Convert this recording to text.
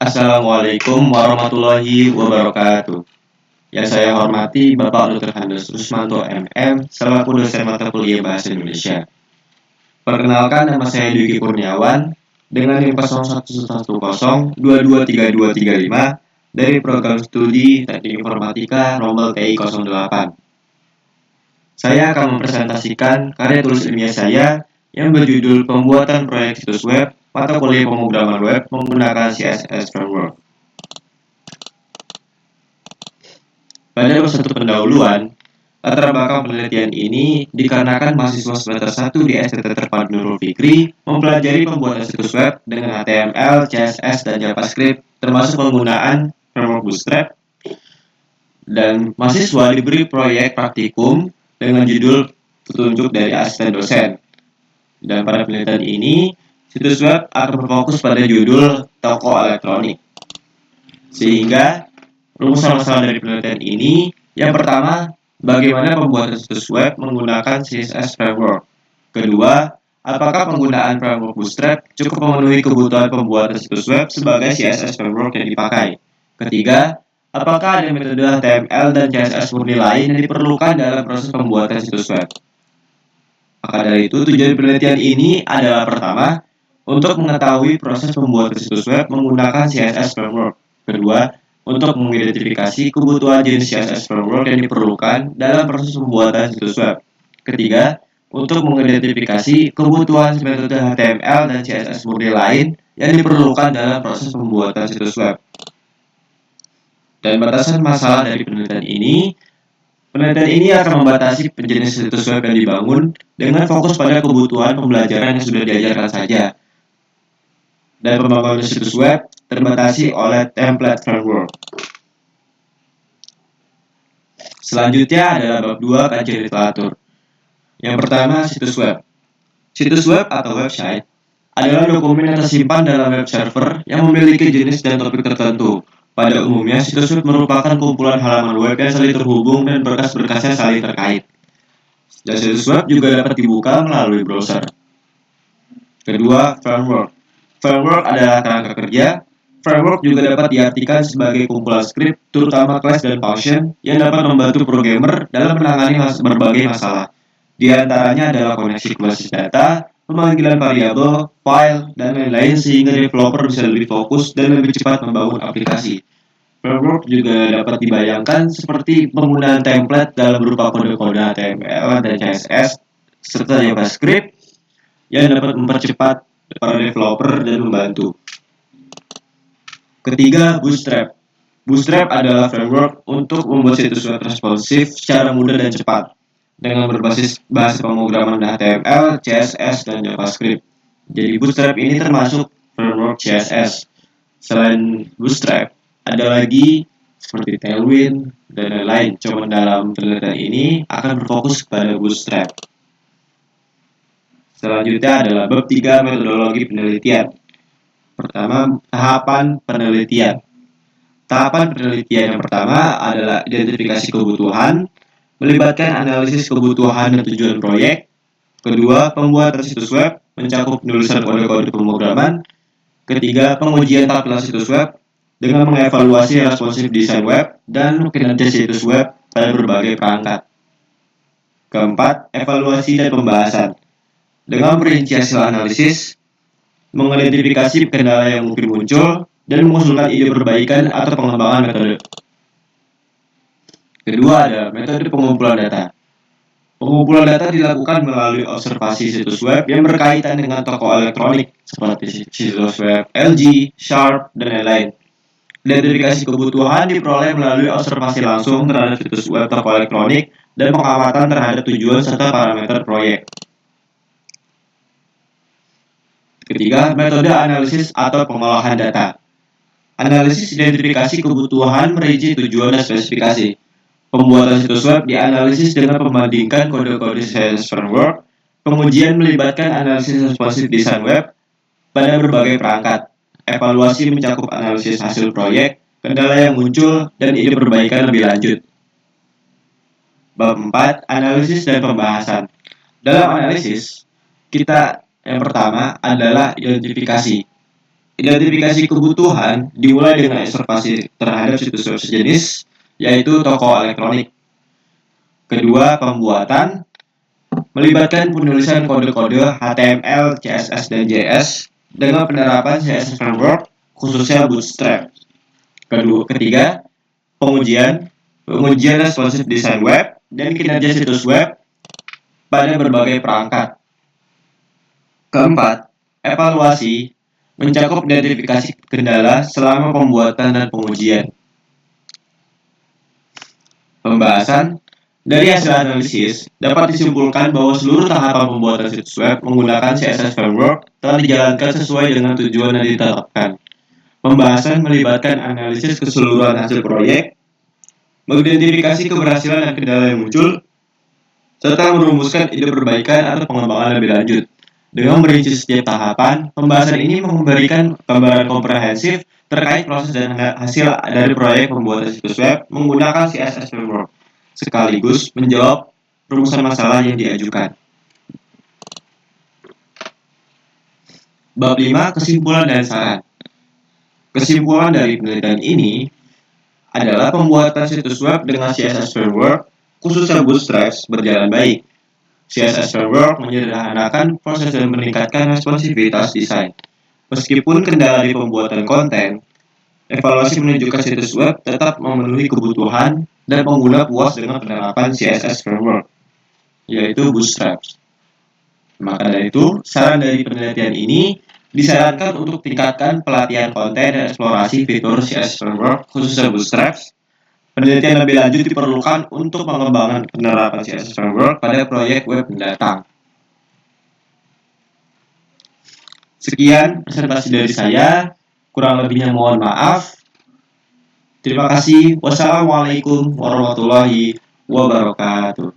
Assalamualaikum warahmatullahi wabarakatuh. Yang saya hormati Bapak Dr. Handes Rusmanto MM selaku dosen mata kuliah Bahasa Indonesia. Perkenalkan, nama saya Dwiki Kurniawan dengan NIM 011102232235 dari program studi Teknik Informatika Rombel TI 08. Saya akan mempresentasikan karya tulis ilmiah saya yang berjudul Pembuatan Proyek Situs Web Mata Kuliah Pemrograman Web menggunakan CSS Framework. Pada satu pendahuluan, latar belakang penelitian ini dikarenakan mahasiswa semester 1 di STT Terpadu Nurul Fikri mempelajari pembuatan situs web dengan HTML, CSS, dan JavaScript, termasuk penggunaan framework Bootstrap. Dan mahasiswa diberi proyek praktikum dengan judul petunjuk dari asisten dosen. Dan pada penelitian ini, situs web akan berfokus pada judul toko elektronik. Sehingga rumusan masalah dari penelitian ini, yang pertama, bagaimana pembuatan situs web menggunakan CSS Framework. Kedua, apakah penggunaan framework Bootstrap cukup memenuhi kebutuhan pembuatan situs web sebagai CSS Framework yang dipakai. Ketiga, apakah ada metode HTML dan CSS murni lain yang diperlukan dalam proses pembuatan situs web. Maka dari itu, tujuan penelitian ini adalah pertama, untuk mengetahui proses pembuatan situs web menggunakan CSS Framework. Kedua, untuk mengidentifikasi kebutuhan jenis CSS Framework yang diperlukan dalam proses pembuatan situs web. Ketiga, untuk mengidentifikasi kebutuhan metode HTML dan CSS murni lain yang diperlukan dalam proses pembuatan situs web. Dan batasan masalah dari penelitian ini akan membatasi jenis situs web yang dibangun dengan fokus pada kebutuhan pembelajaran yang sudah diajarkan saja. Dan pembangunan situs web terbatasi oleh template framework. Selanjutnya adalah bab 2 kajian literatur. Yang pertama, situs web. Situs web atau website adalah dokumen yang tersimpan dalam web server yang memiliki jenis dan topik tertentu. Pada umumnya, situs web merupakan kumpulan halaman web yang saling terhubung dan berkas-berkasnya saling terkait. Dan situs web juga dapat dibuka melalui browser. Kedua, framework. Framework adalah kerangka kerja. Framework juga dapat diartikan sebagai kumpulan skrip, terutama class dan function, yang dapat membantu programmer dalam menangani berbagai masalah. Di antaranya adalah koneksi ke basis data, pemanggilan variabel, file, dan lain-lain sehingga developer bisa lebih fokus dan lebih cepat membangun aplikasi. Framework juga dapat dibayangkan seperti penggunaan template dalam berupa kode-kode HTML dan CSS serta JavaScript yang dapat mempercepat para developer dan membantu. Ketiga, Bootstrap. Bootstrap adalah framework untuk membuat situs web responsif secara mudah dan cepat dengan berbasis bahasa pemrograman HTML, CSS, dan JavaScript. Jadi Bootstrap ini termasuk framework CSS. Selain Bootstrap, ada lagi seperti Tailwind dan lain-lain. Cuma dalam penelitian ini akan berfokus pada Bootstrap. Selanjutnya adalah bab 3 metodologi penelitian. Pertama, tahapan penelitian. Tahapan penelitian yang pertama adalah identifikasi kebutuhan, melibatkan analisis kebutuhan dan tujuan proyek. Kedua, pembuatan situs web, mencakup penulisan kode-kode pemrograman. Ketiga, pengujian tampilan situs web dengan mengevaluasi responsive design web dan kinerja situs web pada berbagai perangkat. Keempat, evaluasi dan pembahasan. Dengan memperinci hasil analisis, mengidentifikasi kendala yang mungkin muncul, dan mengusulkan ide perbaikan atau pengembangan metode. Kedua ada metode pengumpulan data. Pengumpulan data dilakukan melalui observasi situs web yang berkaitan dengan toko elektronik seperti situs web LG, Sharp, dan lain-lain. Identifikasi kebutuhan diperoleh melalui observasi langsung terhadap situs web toko elektronik dan pengamatan terhadap tujuan serta parameter proyek. Ketiga, metode analisis atau pengolahan data. Analisis identifikasi kebutuhan, merinci tujuan dan spesifikasi. Pembuatan situs web dianalisis dengan membandingkan kode-kode CSS Framework. Pengujian melibatkan analisis responsive design web pada berbagai perangkat. Evaluasi mencakup analisis hasil proyek, kendala yang muncul, dan ide perbaikan lebih lanjut. Bab 4, analisis dan pembahasan. Dalam analisis, yang pertama adalah identifikasi. Identifikasi kebutuhan dimulai dengan observasi terhadap situs web sejenis, yaitu toko elektronik. Kedua, pembuatan melibatkan penulisan kode-kode HTML, CSS, dan JS dengan penerapan CSS Framework, khususnya Bootstrap. Ketiga, pengujian responsive design web dan kinerja situs web pada berbagai perangkat. Keempat, evaluasi mencakup identifikasi kendala selama pembuatan dan pengujian. Pembahasan dari hasil analisis dapat disimpulkan bahwa seluruh tahapan pembuatan situs web menggunakan CSS Framework telah dijalankan sesuai dengan tujuan yang ditetapkan. Pembahasan melibatkan analisis keseluruhan hasil proyek, mengidentifikasi keberhasilan dan kendala yang muncul, serta merumuskan ide perbaikan atau pengembangan lebih lanjut. Dengan merinci setiap tahapan, pembahasan ini memberikan gambaran komprehensif terkait proses dan hasil dari proyek pembuatan situs web menggunakan CSS Framework, sekaligus menjawab rumusan masalah yang diajukan. Bab 5, kesimpulan dan saran. Kesimpulan dari penelitian ini adalah pembuatan situs web dengan CSS Framework, khususnya Bootstrap, berjalan baik. CSS Framework menyederhanakan proses dan meningkatkan responsivitas desain. Meskipun kendala di pembuatan konten, evaluasi menunjukkan situs web tetap memenuhi kebutuhan dan pengguna puas dengan penerapan CSS Framework, yaitu Bootstrap. Maka dari itu, saran dari penelitian ini disarankan untuk tingkatkan pelatihan konten dan eksplorasi fitur CSS Framework, khususnya Bootstrap. Penelitian lebih lanjut diperlukan untuk mengembangkan penerapan CSS Framework pada proyek web mendatang. Sekian presentasi dari saya, kurang lebihnya mohon maaf. Terima kasih. Wassalamualaikum warahmatullahi wabarakatuh.